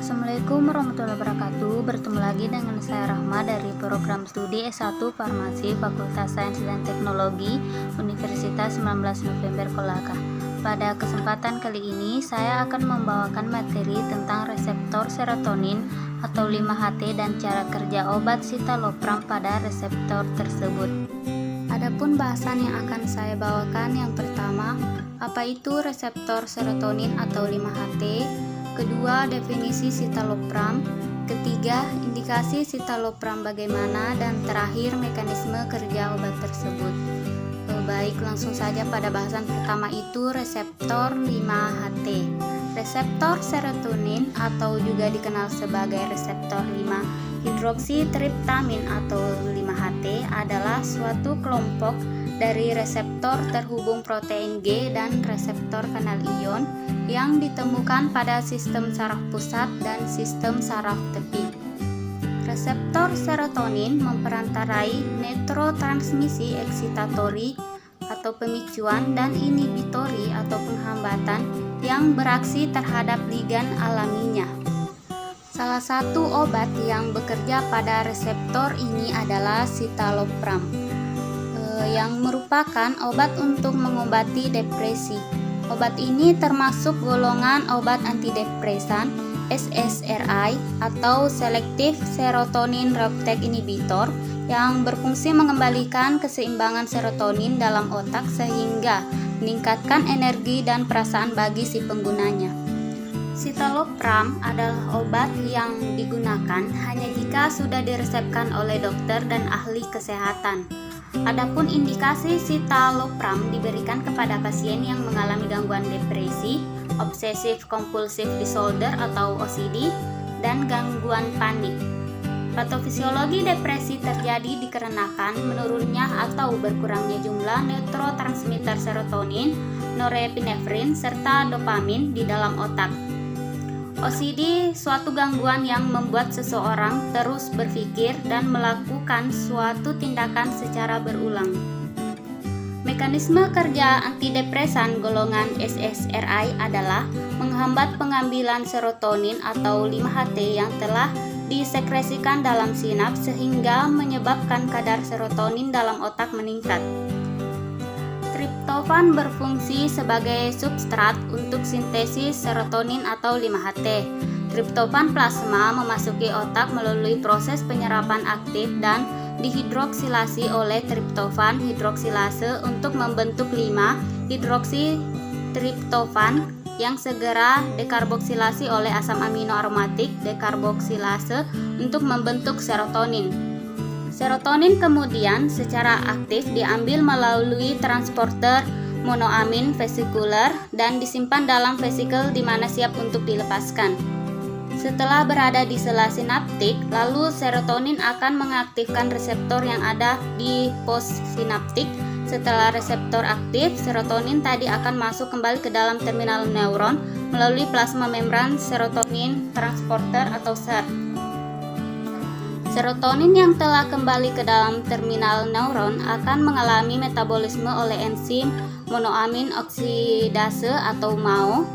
Assalamualaikum warahmatullahi wabarakatuh. Bertemu lagi dengan saya Rahma dari program studi S1 Farmasi Fakultas Sains dan Teknologi Universitas 19 November Kolaka. Pada kesempatan kali ini saya akan membawakan materi tentang reseptor serotonin atau 5-HT dan cara kerja obat citalopram pada reseptor tersebut. Adapun bahasan yang akan saya bawakan, yang pertama, apa itu reseptor serotonin atau 5-HT? Kedua, definisi citalopram. Ketiga, indikasi citalopram bagaimana, dan terakhir, mekanisme kerja obat tersebut. Baik, langsung saja pada bahasan pertama, itu reseptor 5-HT. Reseptor serotonin atau juga dikenal sebagai reseptor 5-hidroksitriptamin atau 5-HT adalah suatu kelompok dari reseptor terhubung protein G dan reseptor kanal ion yang ditemukan pada sistem saraf pusat dan sistem saraf tepi. Reseptor serotonin memperantarai neurotransmisi eksitatori atau pemicuan dan inhibitori atau penghambatan yang beraksi terhadap ligan alaminya. Salah satu obat yang bekerja pada reseptor ini adalah citalopram, yang merupakan obat untuk mengobati depresi. Obat ini termasuk golongan obat antidepresan SSRI atau Selective Serotonin Reuptake Inhibitor yang berfungsi mengembalikan keseimbangan serotonin dalam otak sehingga meningkatkan energi dan perasaan bagi si penggunanya. Citalopram adalah obat yang digunakan hanya jika sudah diresepkan oleh dokter dan ahli kesehatan. Adapun indikasi citalopram diberikan kepada pasien yang mengalami gangguan depresi, obsessive compulsive disorder atau OCD, dan gangguan panik. Patofisiologi depresi terjadi dikarenakan menurunnya atau berkurangnya jumlah neurotransmitter serotonin, norepinefrin, serta dopamin di dalam otak. OCD suatu gangguan yang membuat seseorang terus berpikir dan melakukan suatu tindakan secara berulang. Mekanisme kerja antidepresan golongan SSRI adalah menghambat pengambilan serotonin atau 5-HT yang telah disekresikan dalam sinaps sehingga menyebabkan kadar serotonin dalam otak meningkat. Triptofan berfungsi sebagai substrat untuk sintesis serotonin atau 5-HT. Triptofan plasma memasuki otak melalui proses penyerapan aktif dan dihidroksilasi oleh triptofan hidroksilase untuk membentuk 5-hidroksitriptofan yang segera dekarboksilasi oleh asam amino aromatik dekarboksilase untuk membentuk serotonin. Serotonin kemudian secara aktif diambil melalui transporter monoamin vesikuler dan disimpan dalam vesikel di mana siap untuk dilepaskan. Setelah berada di sela sinaptik, lalu serotonin akan mengaktifkan reseptor yang ada di postsinaptik. Setelah reseptor aktif, serotonin tadi akan masuk kembali ke dalam terminal neuron melalui plasma membran serotonin transporter atau SERT. Serotonin yang telah kembali ke dalam terminal neuron akan mengalami metabolisme oleh enzim monoamin oksidase atau MAO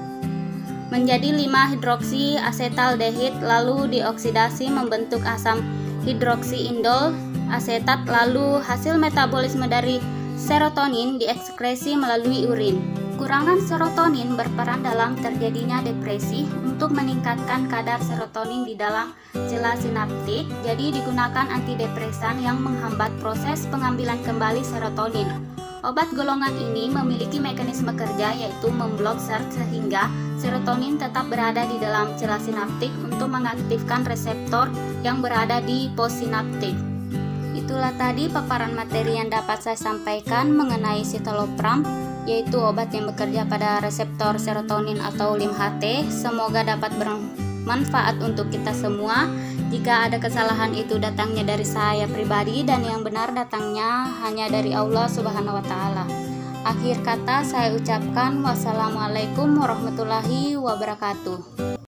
menjadi 5-hidroksi asetaldehid, lalu dioksidasi membentuk asam hidroksiindol asetat, lalu hasil metabolisme dari serotonin diekskresi melalui urin. Kekurangan serotonin berperan dalam terjadinya depresi. Untuk meningkatkan kadar serotonin di dalam sela sinaptik, jadi digunakan antidepresan yang menghambat proses pengambilan kembali serotonin. Obat golongan ini memiliki mekanisme kerja yaitu memblok SERT sehingga serotonin tetap berada di dalam sela sinaptik untuk mengaktifkan reseptor yang berada di postsinaptik. Itulah tadi paparan materi yang dapat saya sampaikan mengenai citalopram, yaitu obat yang bekerja pada reseptor serotonin atau 5-HT. Semoga dapat bermanfaat untuk kita semua. Jika ada kesalahan itu datangnya dari saya pribadi dan yang benar datangnya hanya dari Allah Subhanahu wa Ta'ala. Akhir kata saya ucapkan wassalamualaikum warahmatullahi wabarakatuh.